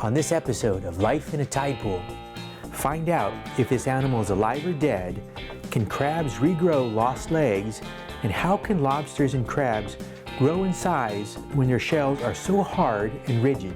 On this episode of Life in a Tide Pool, find out if this animal is alive or dead, can crabs regrow lost legs, and how can lobsters and crabs grow in size when their shells are so hard and rigid.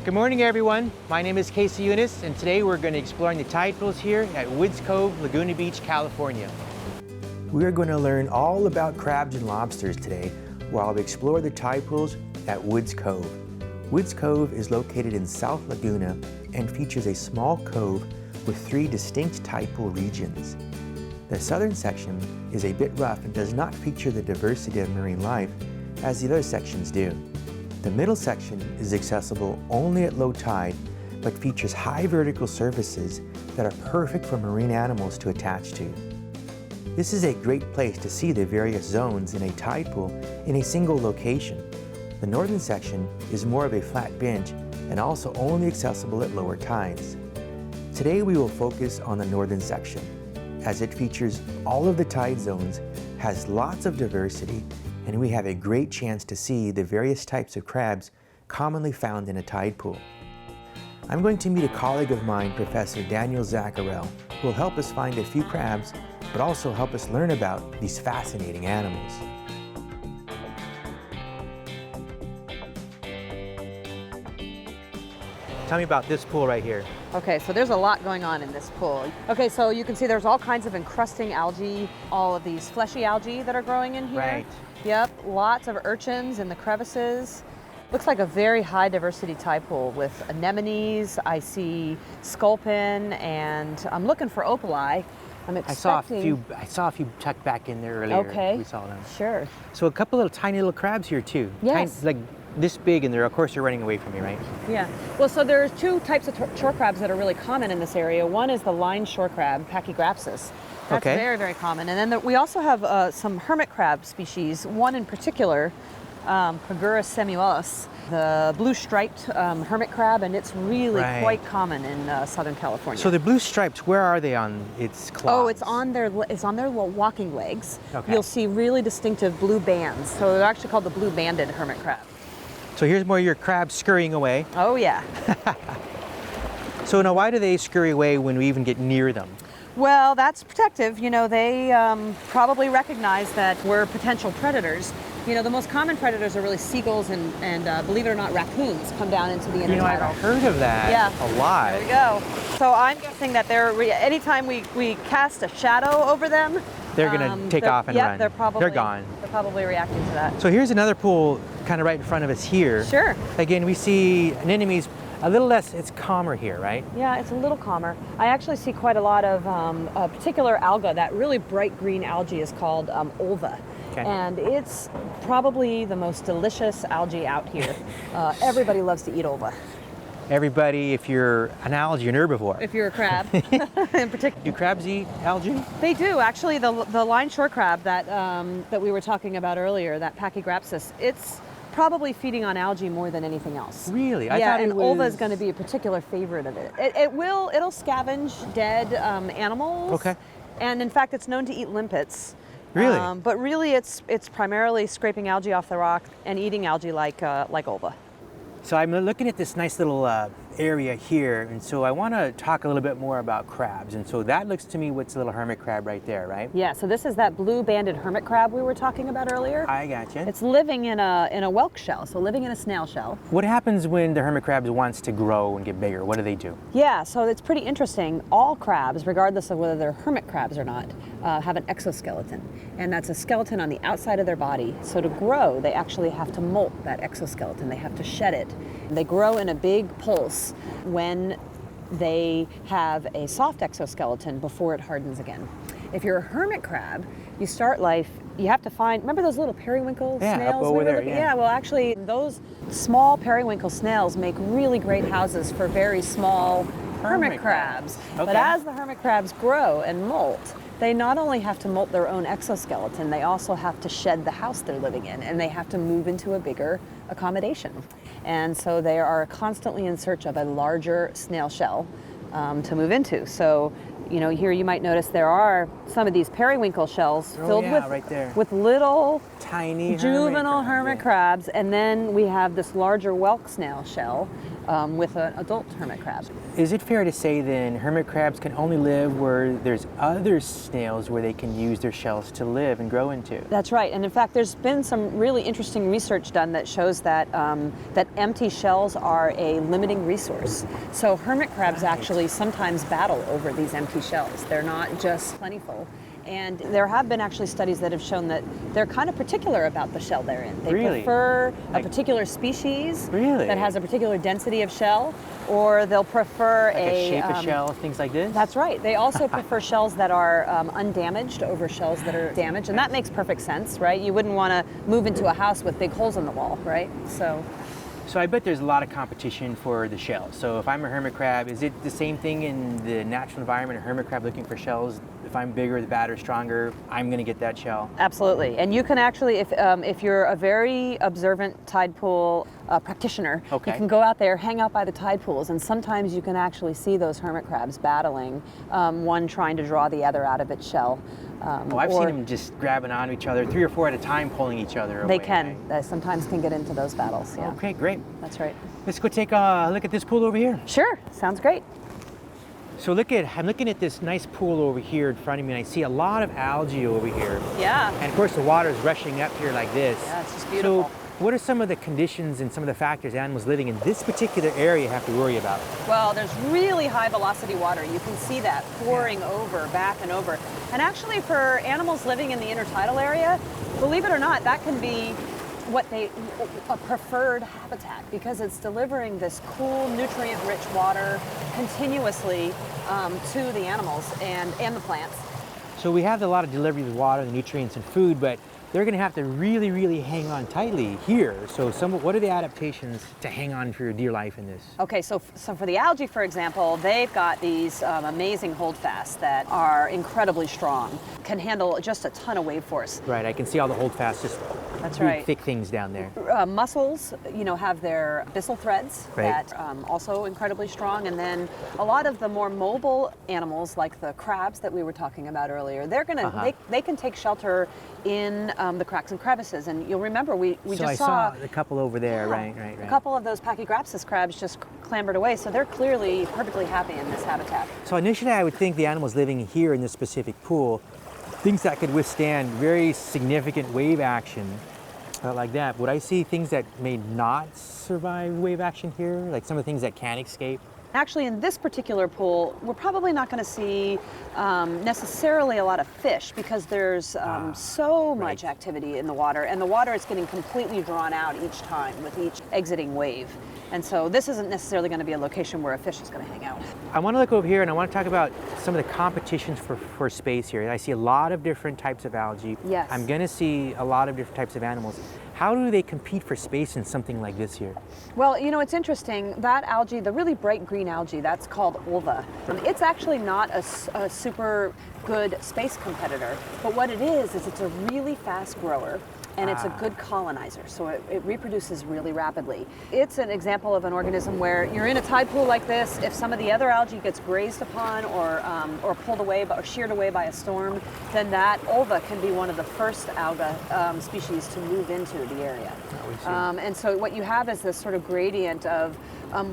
Good morning, everyone. My name is Casey Eunice, and today we're going to be exploring the tide pools here at Woods Cove, Laguna Beach, California. We are going to learn all about crabs and lobsters today while we explore the tide pools at Woods Cove. Woods Cove is located in South Laguna and features a small cove with 3 distinct tide pool regions. The southern section is a bit rough and does not feature the diversity of marine life as the other sections do. The middle section is accessible only at low tide, but features high vertical surfaces that are perfect for marine animals to attach to. This is a great place to see the various zones in a tide pool in a single location. The northern section is more of a flat bench and also only accessible at lower tides. Today we will focus on the northern section, as it features all of the tide zones, has lots of diversity, and we have a great chance to see the various types of crabs commonly found in a tide pool. I'm going to meet a colleague of mine, Professor Daniel Zacharel, who will help us find a few crabs, but also help us learn about these fascinating animals. Tell me about this pool right here. Okay, so there's a lot going on in this pool. Okay, so you can see there's all kinds of encrusting algae, all of these fleshy algae that are growing in here. Right. Yep, lots of urchins in the crevices. Looks like a very high diversity tide pool with anemones. I see sculpin, and I'm looking for opali. I'm expecting... I saw a few tucked back in there earlier. Okay. We saw them. Sure. So a couple little tiny little crabs here too. Yes. Tiny, like this big, and of course they're running away from me, right? Yeah. Well, so there's 2 types of shore crabs that are really common in this area. One is the line shore crab, Pachygrapsis. That's very, very common. And then we also have some hermit crab species, one in particular, Pagurus semuellus, the blue striped hermit crab, and it's really quite common in Southern California. So the blue stripes, where are they on its claws? Oh, it's on their walking legs. Okay. You'll see really distinctive blue bands. So they're actually called the blue banded hermit crab. So here's more of your crabs scurrying away. Oh yeah. So now why do they scurry away when we even get near them? Well, that's protective. You know, they probably recognize that we're potential predators. You know, the most common predators are really seagulls and believe it or not, raccoons come down into the intertidal. I've heard of that a lot. There we go. So I'm guessing that anytime we cast a shadow over them, they're going to take off and run. They're gone. They're probably reacting to that. So here's another pool kind of right in front of us here. Sure. Again, we see anemones a little less, it's calmer here, right? Yeah, it's a little calmer. I actually see quite a lot of a particular alga. That really bright green algae is called ulva. Okay. And it's probably the most delicious algae out here. Everybody loves to eat ulva. Everybody, if you're an algae, you're an herbivore. If you're a crab, in particular. Do crabs eat algae? They do. Actually, the line shore crab that we were talking about earlier, that Pachygrapsis, it's probably feeding on algae more than anything else. Really? I thought and ulva is going to be a particular favorite of it. It'll scavenge dead animals. Okay. And in fact, it's known to eat limpets. Really? But really, it's primarily scraping algae off the rock and eating algae like ulva. So I'm looking at this nice little area here, and so I want to talk a little bit more about crabs. And so that looks to me what's a little hermit crab right there, right? Yeah, so this is that blue banded hermit crab we were talking about earlier. I gotcha. It's living in a whelk shell, so living in a snail shell. What happens when the hermit crab wants to grow and get bigger? What do they do? Yeah, so it's pretty interesting. All crabs, regardless of whether they're hermit crabs or not, have an exoskeleton. And that's a skeleton on the outside of their body. So to grow, they actually have to molt that exoskeleton. They have to shed it. They grow in a big pulse when they have a soft exoskeleton before it hardens again. If you're a hermit crab, you start life, you have to find, remember those little periwinkle snails? Up over there, yeah, well actually those small periwinkle snails make really great houses for very small hermit crabs. Okay. But as the hermit crabs grow and molt, they not only have to molt their own exoskeleton, they also have to shed the house they're living in, and they have to move into a bigger accommodation. And so they are constantly in search of a larger snail shell to move into. So, you know, here you might notice there are some of these periwinkle shells filled with little tiny juvenile hermit crabs, and then we have this larger whelk snail shell with an adult hermit crab. Is it fair to say then hermit crabs can only live where there's other snails where they can use their shells to live and grow into? That's right, and in fact there's been some really interesting research done that shows that that empty shells are a limiting resource. So hermit crabs actually sometimes battle over these empty shells. They're not just plentiful. And there have been actually studies that have shown that they're kind of particular about the shell they're in. They prefer a particular species that has a particular density of shell, or they'll prefer a shape of shell, things like this? That's right. They also prefer shells that are undamaged over shells that are damaged, and that makes perfect sense, right? You wouldn't want to move into a house with big holes in the wall, right? So I bet there's a lot of competition for the shells. So if I'm a hermit crab, is it the same thing in the natural environment, a hermit crab looking for shells? If I'm bigger, the badder, stronger, I'm going to get that shell. Absolutely. And you can actually, if you're a very observant tide pool practitioner, you can go out there, hang out by the tide pools, and sometimes you can actually see those hermit crabs battling, one trying to draw the other out of its shell. I've seen them just grabbing onto each other, 3 or 4 at a time, pulling each other away. They can. They sometimes can get into those battles, yeah. Okay, great. That's right. Let's go take a look at this pool over here. Sure, sounds great. So I'm looking at this nice pool over here in front of me, and I see a lot of algae over here. Yeah. And of course the water is rushing up here like this. Yeah, it's just beautiful. So what are some of the conditions and some of the factors animals living in this particular area have to worry about? Well, there's really high velocity water. You can see that pouring over, back and over. And actually for animals living in the intertidal area, believe it or not, that can be a preferred habitat, because it's delivering this cool, nutrient-rich water continuously to the animals and the plants. So we have a lot of delivery of water, the nutrients and food, but they're going to have to really, really hang on tightly here. So what are the adaptations to hang on for your dear life in this? Okay, so for the algae, for example, they've got these amazing holdfasts that are incredibly strong, can handle just a ton of wave force. Right, I can see all the holdfasts, just big, thick things down there. Mussels, have their byssal threads that also incredibly strong, and then a lot of the more mobile animals, like the crabs that we were talking about earlier, they can take shelter in the cracks and crevices. And you'll remember we just saw a couple over there, right. A couple of those Pachygrapsis crabs just clambered away, so they're clearly perfectly happy in this habitat. So initially I would think the animals living here in this specific pool, things that could withstand very significant wave action like that. Would I see things that may not survive wave action here, like some of the things that can escape? Actually, in this particular pool, we're probably not going to see necessarily a lot of fish, because there's so much activity in the water, and the water is getting completely drawn out each time with each exiting wave. And so this isn't necessarily going to be a location where a fish is going to hang out. I want to look over here and I want to talk about some of the competitions for space here. I see a lot of different types of algae. Yes. I'm going to see a lot of different types of animals. How do they compete for space in something like this here? Well, it's interesting. That algae, the really bright green algae, that's called ulva. It's actually not a super good space competitor, but what it is it's a really fast grower. And it's a good colonizer, so it reproduces really rapidly. It's an example of an organism where you're in a tide pool like this. If some of the other algae gets grazed upon or pulled away or sheared away by a storm, then that ulva can be one of the first alga species to move into the area. And so what you have is this sort of gradient of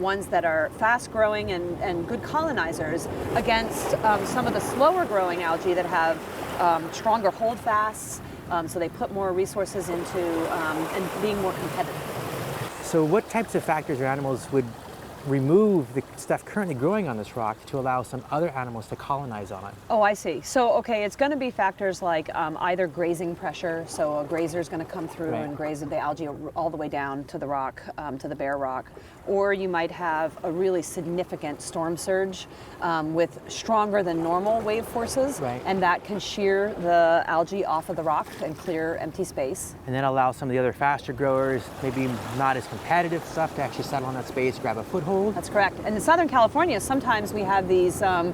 ones that are fast growing and good colonizers against some of the slower growing algae that have stronger holdfasts. So they put more resources into and being more competitive. So what types of factors or animals would remove the stuff currently growing on this rock to allow some other animals to colonize on it? Oh, I see. So, okay, it's going to be factors like either grazing pressure, so a grazer is going to come through and graze the algae all the way down to the rock, to the bare rock, or you might have a really significant storm surge with stronger than normal wave forces, and that can shear the algae off of the rock and clear empty space. And then allow some of the other faster growers, maybe not as competitive stuff, to actually settle on that space, grab a foothold foothold? That's correct. And in Southern California, sometimes we have these, Santa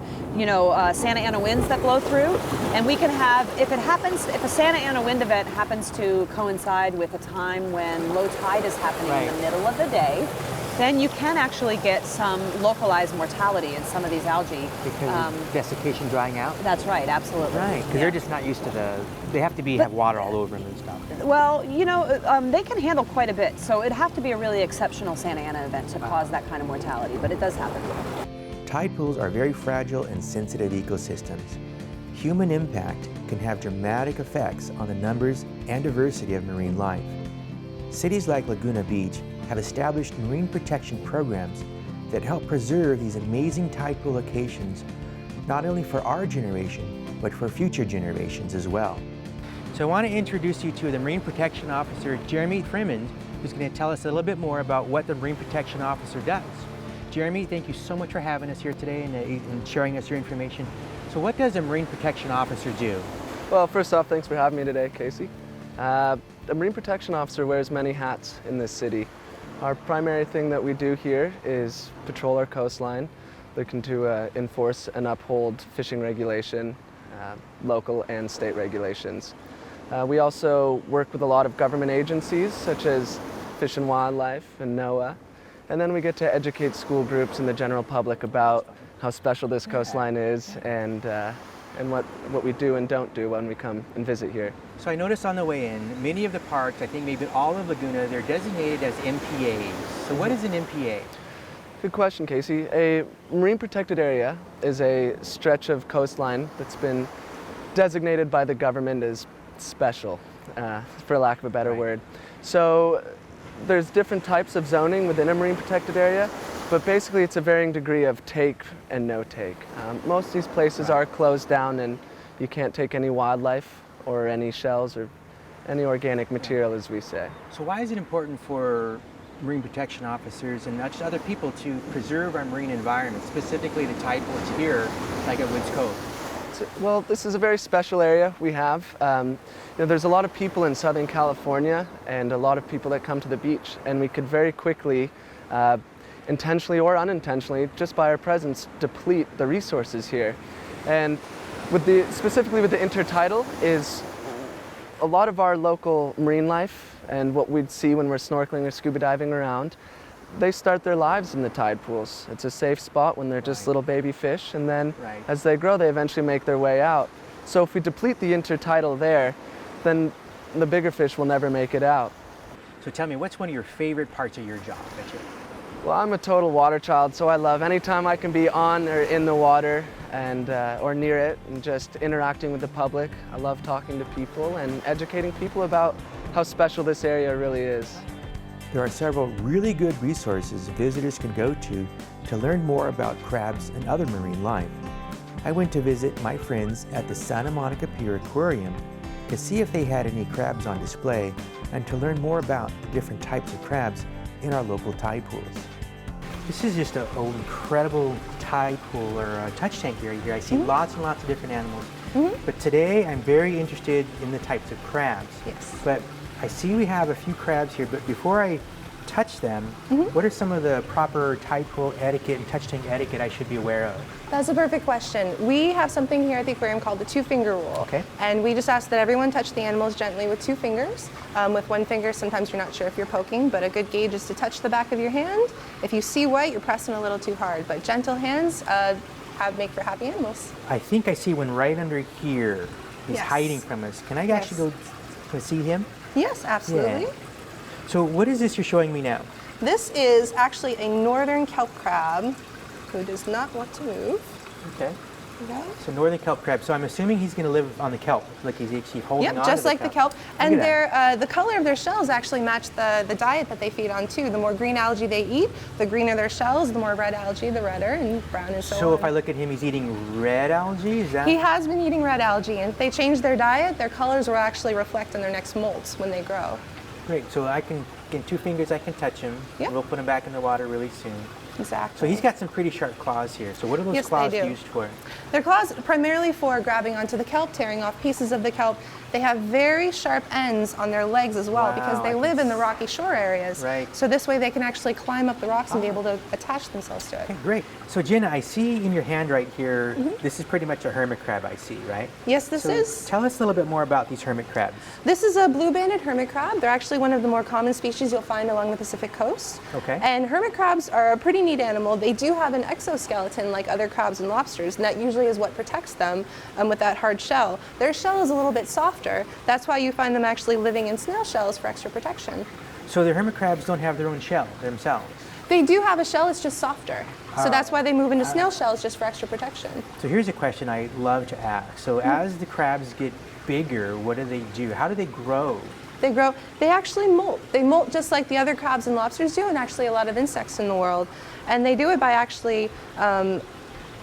Ana winds that blow through, and we can have, if a Santa Ana wind event happens to coincide with a time when low tide is happening in the middle of the day, then you can actually get some localized mortality in some of these algae. Because of desiccation drying out? That's right, absolutely. Right, because they're just not used to they have to have water all over them and stuff. Well, they can handle quite a bit, so it'd have to be a really exceptional Santa Ana event to cause that kind of mortality, but it does happen. Tide pools are very fragile and sensitive ecosystems. Human impact can have dramatic effects on the numbers and diversity of marine life. Cities like Laguna Beach have established marine protection programs that help preserve these amazing tide pool locations, not only for our generation, but for future generations as well. So I want to introduce you to the Marine Protection Officer, Jeremy Freeman, who's going to tell us a little bit more about what the Marine Protection Officer does. Jeremy, thank you so much for having us here today and sharing us your information. So what does a Marine Protection Officer do? Well, first off, thanks for having me today, Casey. A Marine Protection Officer wears many hats in this city. Our primary thing that we do here is patrol our coastline, looking to enforce and uphold fishing regulation, local and state regulations. We also work with a lot of government agencies such as Fish and Wildlife and NOAA, and then we get to educate school groups and the general public about how special this coastline is and what we do and don't do when we come and visit here. So I noticed on the way in, many of the parks, I think maybe all of Laguna, they're designated as MPAs. So what is an MPA? Good question, Casey. A marine protected area is a stretch of coastline that's been designated by the government as special, for lack of a better word. So there's different types of zoning within a marine protected area, but basically it's a varying degree of take and no take. Most of these places are closed down and you can't take any wildlife or any shells or any organic material, as we say. So why is it important for marine protection officers and not just other people to preserve our marine environment, specifically the tide pools here, like at Woods Cove? Well, this is a very special area we have. There's a lot of people in Southern California and a lot of people that come to the beach, and we could very quickly, intentionally or unintentionally, just by our presence, deplete the resources here. And specifically with the intertidal is a lot of our local marine life and what we'd see when we're snorkeling or scuba diving around, they start their lives in the tide pools. It's a safe spot when they're just little baby fish, and then as they grow, they eventually make their way out. So if we deplete the intertidal there, then the bigger fish will never make it out. So tell me, what's one of your favorite parts of your job? Well, I'm a total water child, so I love anytime I can be on or in the water and or near it and just interacting with the public. I love talking to people and educating people about how special this area really is. There are several really good resources visitors can go to learn more about crabs and other marine life. I went to visit my friends at the Santa Monica Pier Aquarium to see if they had any crabs on display and to learn more about the different types of crabs in our local tide pools. This is just an incredible tide pool or a touch tank area here. I see lots and lots of different animals. But today I'm very interested in the types of crabs. Yes. But I see we have a few crabs here, but before I touch them, what are some of the proper tide pool etiquette and touch tank etiquette I should be aware of? That's a perfect question. We have something here at the aquarium called the 2-finger rule. Okay. And we just ask that everyone touch the animals gently with 2 fingers. With 1 finger, sometimes you're not sure if you're poking, but a good gauge is to touch the back of your hand. If you see white, you're pressing a little too hard, but gentle hands make for happy animals. I think I see one right under here. He's hiding from us. Can I actually go see him? Yes, absolutely. Yeah. So what is this you're showing me now? This is actually a northern kelp crab who does not want to move. Okay. Okay. So northern kelp crab. So I'm assuming he's going to live on the kelp, like he's actually holding on to just like the kelp. And the color of their shells actually match the diet that they feed on too. The more green algae they eat, the greener their shells, the more red algae, the redder, and brown and so on. So if I look at him, he's eating red algae, is that? He has been eating red algae, and if they change their diet, their colors will actually reflect on their next molts when they grow. Great, so I can, in 2 fingers, I can touch him. Yeah. We'll put him back in the water really soon. Exactly. So he's got some pretty sharp claws here. So what are those Yes, they claws do. used for? Their claws primarily for grabbing onto the kelp, tearing off pieces of the kelp. They have very sharp ends on their legs as well because Wow, they I live can in the rocky shore areas. Right. So this way they can actually climb up the rocks and be able to attach themselves to it. Okay, great. So Jenna, I see in your hand right here, this is pretty much a hermit crab I see, right? Yes, this So is. tell us a little bit more about these hermit crabs. This is a blue-banded hermit crab. They're actually one of the more common species you'll find along the Pacific coast. Okay. And hermit crabs are a pretty neat animal. They do have an exoskeleton like other crabs and lobsters, and that usually is what protects them with that hard shell. Their shell is a little bit softer. That's why you find them actually living in snail shells for extra protection. So the hermit crabs don't have their own shell themselves. They do have a shell, it's just softer. So that's why they move into snail shells, just for extra protection. So here's a question I love to ask. So as the crabs get bigger, what do? How do they grow? They grow, they actually molt. They molt just like the other crabs and lobsters do, and actually a lot of insects in the world. And they do it by actually,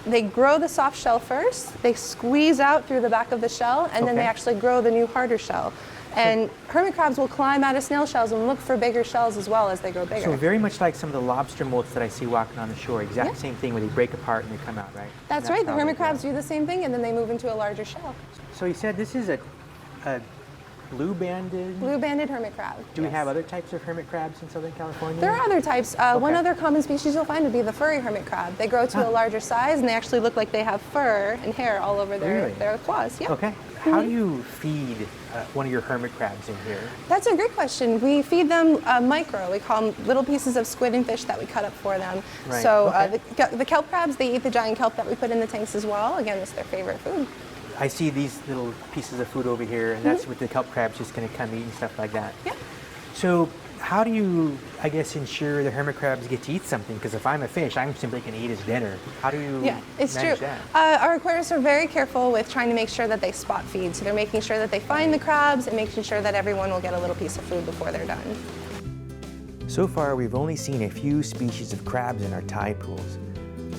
they grow the soft shell first, they squeeze out through the back of the shell, and then they Okay. actually grow the new harder shell. And hermit crabs will climb out of snail shells and look for bigger shells as well as they grow bigger. So very much like some of the lobster molts that I see walking on the shore, exact Yeah. same thing where they break apart and they come out, right? That's And right, the how hermit they grow. crabs do the same thing, and then they move into a larger shell. So you said this is a blue-banded? Blue-banded hermit crab. Do we yes. have other types of hermit crabs in Southern California? There are other types. One Okay. other common species you'll find would be the furry hermit crab. They grow to a larger size, and they actually look like they have fur and hair all over Really? their claws. Yeah. Okay. How do you feed one of your hermit crabs in here? That's a great question. We feed them micro. We call them little pieces of squid and fish that we cut up for them. Right. So Okay. the kelp crabs, they eat the giant kelp that we put in the tanks as well. Again, it's their favorite food. I see these little pieces of food over here, and that's what the kelp crab's just going to come eat and stuff like that. Yeah. So how do you, I guess, ensure the hermit crabs get to eat something? Because if I'm a fish, I'm simply going to eat his dinner. How do you Yeah, it's manage true. that? Our aquarists are very careful with trying to make sure that they spot feed. So they're making sure that they find the crabs and making sure that everyone will get a little piece of food before they're done. So far, we've only seen a few species of crabs in our tide pools.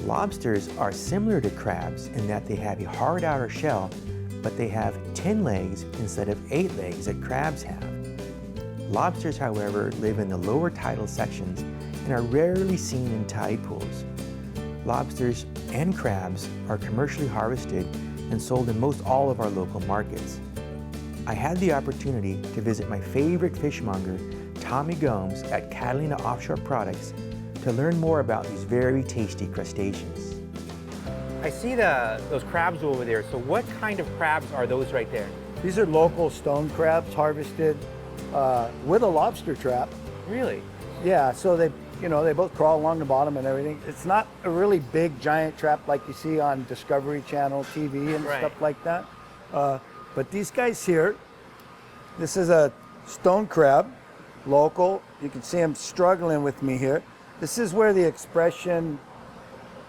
Lobsters are similar to crabs in that they have a hard outer shell, but they have 10 legs instead of 8 legs that crabs have. Lobsters, however, live in the lower tidal sections and are rarely seen in tide pools. Lobsters and crabs are commercially harvested and sold in most all of our local markets. I had the opportunity to visit my favorite fishmonger, Tommy Gomes, at Catalina Offshore Products to learn more about these very tasty crustaceans. I see those crabs over there. So what kind of crabs are those right there? These are local stone crabs harvested with a lobster trap. Really? Yeah, so they both crawl along the bottom and everything. It's not a really big giant trap like you see on Discovery Channel TV and Right. stuff like that. But these guys here, this is a stone crab, local. You can see him struggling with me here. This is where the expression,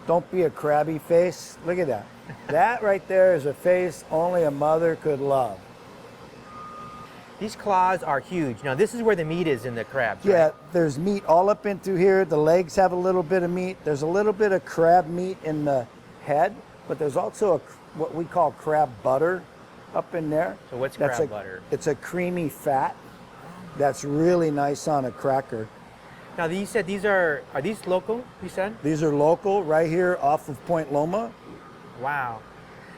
"Don't be a crabby face." Look at that. That right there is a face only a mother could love. These claws are huge. Now this is where the meat is in the crabs, Yeah, right? there's meat all up into here. The legs have a little bit of meat. There's a little bit of crab meat in the head, but there's also what we call crab butter up in there. So what's That's crab butter? It's a creamy fat that's really nice on a cracker. Now you said are these local, you said? These are local right here off of Point Loma. Wow.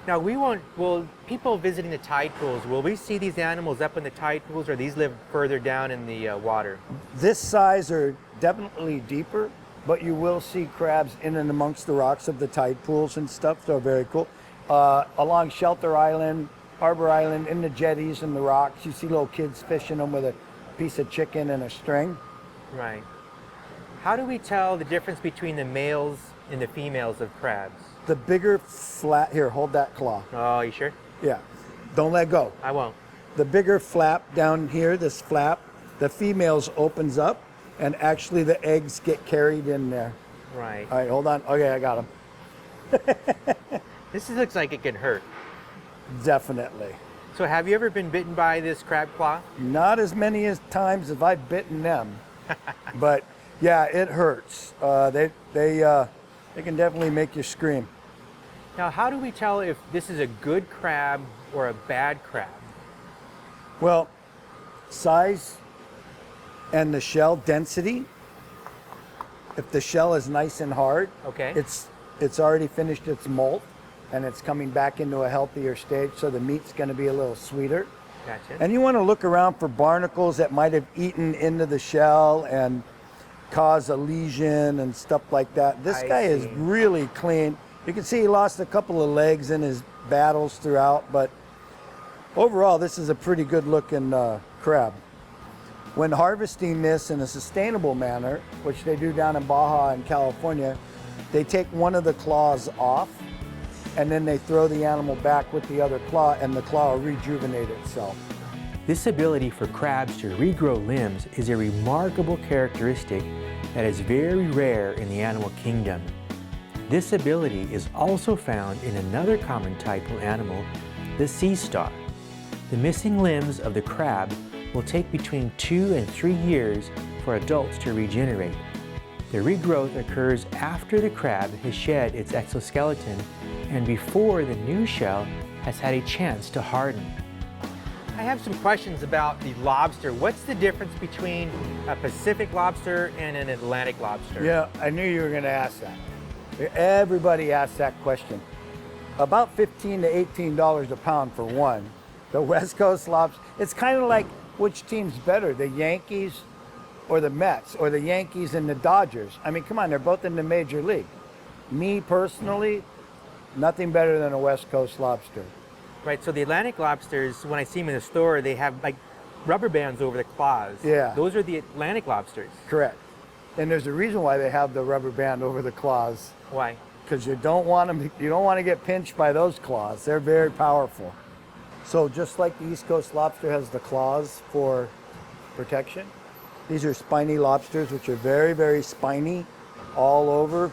Now will people visiting the tide pools, will we see these animals up in the tide pools, or these live further down in the water? This size are definitely deeper, but you will see crabs in and amongst the rocks of the tide pools and stuff, so very cool. Along Shelter Island, Harbor Island, in the jetties and the rocks, you see little kids fishing them with a piece of chicken and a string. Right. How do we tell the difference between the males and the females of crabs? The bigger flat, here, hold that claw. Oh, you sure? Yeah, don't let go. I won't. The bigger flap down here, this flap, the females opens up and actually the eggs get carried in there. Right. All right, hold on. Okay, I got them. This looks like it can hurt. Definitely. So have you ever been bitten by this crab claw? Not as many as times as I've bitten them, but yeah, it hurts. They can definitely make you scream. Now, how do we tell if this is a good crab or a bad crab? Well, size and the shell density. If the shell is nice and hard, Okay. it's already finished its molt, and it's coming back into a healthier stage, so the meat's going to be a little sweeter. Gotcha. And you want to look around for barnacles that might have eaten into the shell and cause a lesion and stuff like that. This I guy is see. really clean. You can see he lost a couple of legs in his battles throughout, but overall, this is a pretty good looking crab. When harvesting this in a sustainable manner, which they do down in Baja in California, they take one of the claws off and then they throw the animal back with the other claw, and the claw will rejuvenate itself. This ability for crabs to regrow limbs is a remarkable characteristic that is very rare in the animal kingdom. This ability is also found in another common typal animal, the sea star. The missing limbs of the crab will take between 2 and 3 years for adults to regenerate. The regrowth occurs after the crab has shed its exoskeleton and before the new shell has had a chance to harden. I have some questions about the lobster. What's the difference between a Pacific lobster and an Atlantic lobster? Yeah, I knew you were going to ask that. Everybody asks that question. About $15 to $18 a pound for one. The West Coast lobster, it's kind of like which team's better, the Yankees or the Mets, or the Yankees and the Dodgers. I mean, come on, they're both in the major league. Me personally, nothing better than a West Coast lobster. Right, so the Atlantic lobsters, when I see them in the store, they have like rubber bands over the claws. Yeah. Those are the Atlantic lobsters. Correct. And there's a reason why they have the rubber band over the claws, Why? because you don't want to get pinched by those claws. They're very powerful. So just like the East Coast lobster has the claws for protection, these are spiny lobsters, which are very, very spiny all over.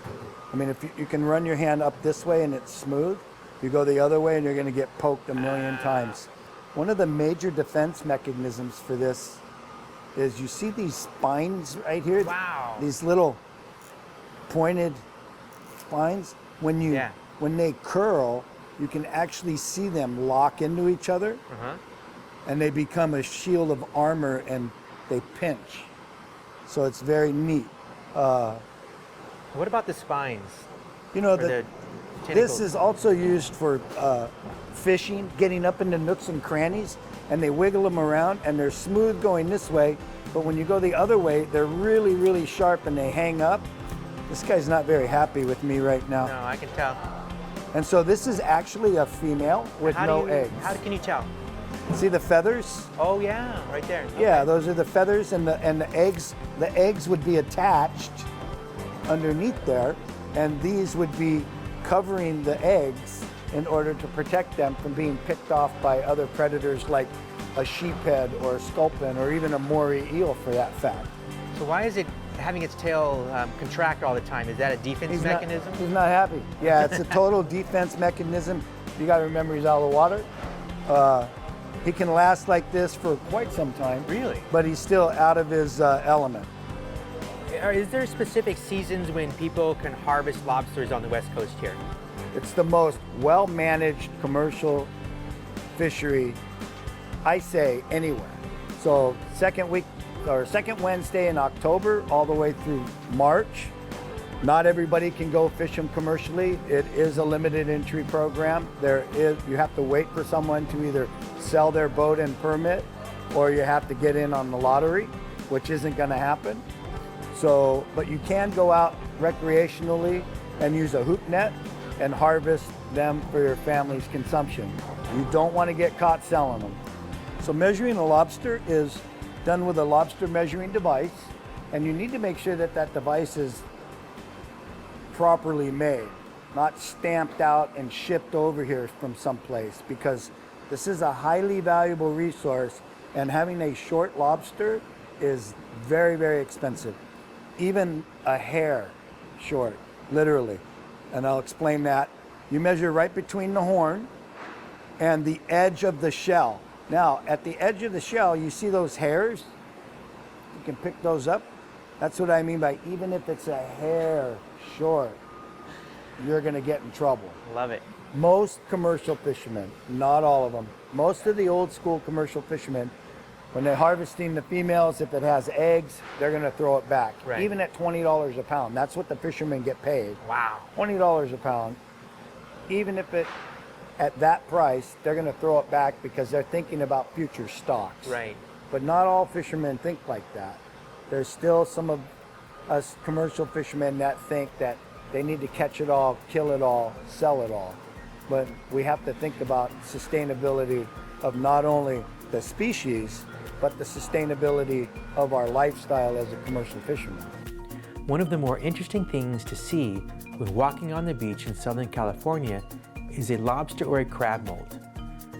I mean, if you can run your hand up this way and it's smooth, you go the other way and you're going to get poked a million times. One of the major defense mechanisms for this is you see these spines right here? Wow. These little pointed spines. When they curl, you can actually see them lock into each other, and they become a shield of armor and they pinch. So it's very neat. What about the spines? You know, Or the this tentacles? is also used for fishing, getting up into nooks and crannies, and they wiggle them around, and they're smooth going this way, but when you go the other way, they're really, really sharp and they hang up. This guy's not very happy with me right now. No, I can tell. And so this is actually a female with no eggs. How can you tell? See the feathers? Oh yeah, right there. Yeah, Okay. those are the feathers, and the eggs. The eggs would be attached underneath there, and these would be covering the eggs in order to protect them from being picked off by other predators like a sheephead or a sculpin or even a moray eel for that fact. So why is it having its tail contract all the time? Is that a defense mechanism? He's not happy. Yeah, it's a total defense mechanism. You got to remember he's out of the water. He can last like this for quite some time. Really? But he's still out of his element. Is there specific seasons when people can harvest lobsters on the West Coast here? It's the most well-managed commercial fishery, I say, anywhere. So second Wednesday in October all the way through March. Not everybody can go fish them commercially. It is a limited entry program. You have to wait for someone to either sell their boat and permit, or you have to get in on the lottery, which isn't going to happen. So, but you can go out recreationally and use a hoop net and harvest them for your family's consumption. You don't want to get caught selling them. So measuring a lobster is done with a lobster measuring device, and you need to make sure that that device is properly made, not stamped out and shipped over here from someplace, because this is a highly valuable resource, and having a short lobster is very, very expensive. Even a hair short, literally. And I'll explain that. You measure right between the horn and the edge of the shell. Now, at the edge of the shell, you see those hairs? You can pick those up. That's what I mean by even if it's a hair short, you're going to get in trouble. Love it. Most commercial fishermen, not all of them, most of the old school commercial fishermen When they're harvesting the females, if it has eggs, they're going to throw it back. Right. Even at $20 a pound. That's what the fishermen get paid. Wow. $20 a pound. Even if it at that price, they're going to throw it back because they're thinking about future stocks. Right. But not all fishermen think like that. There's still some of us commercial fishermen that think that they need to catch it all, kill it all, sell it all. But we have to think about sustainability of not only the species, but the sustainability of our lifestyle as a commercial fisherman. One of the more interesting things to see when walking on the beach in Southern California is a lobster or a crab molt.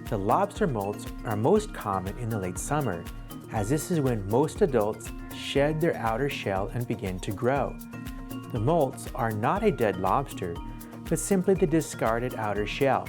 The lobster molts are most common in the late summer, as this is when most adults shed their outer shell and begin to grow. The molts are not a dead lobster, but simply the discarded outer shell.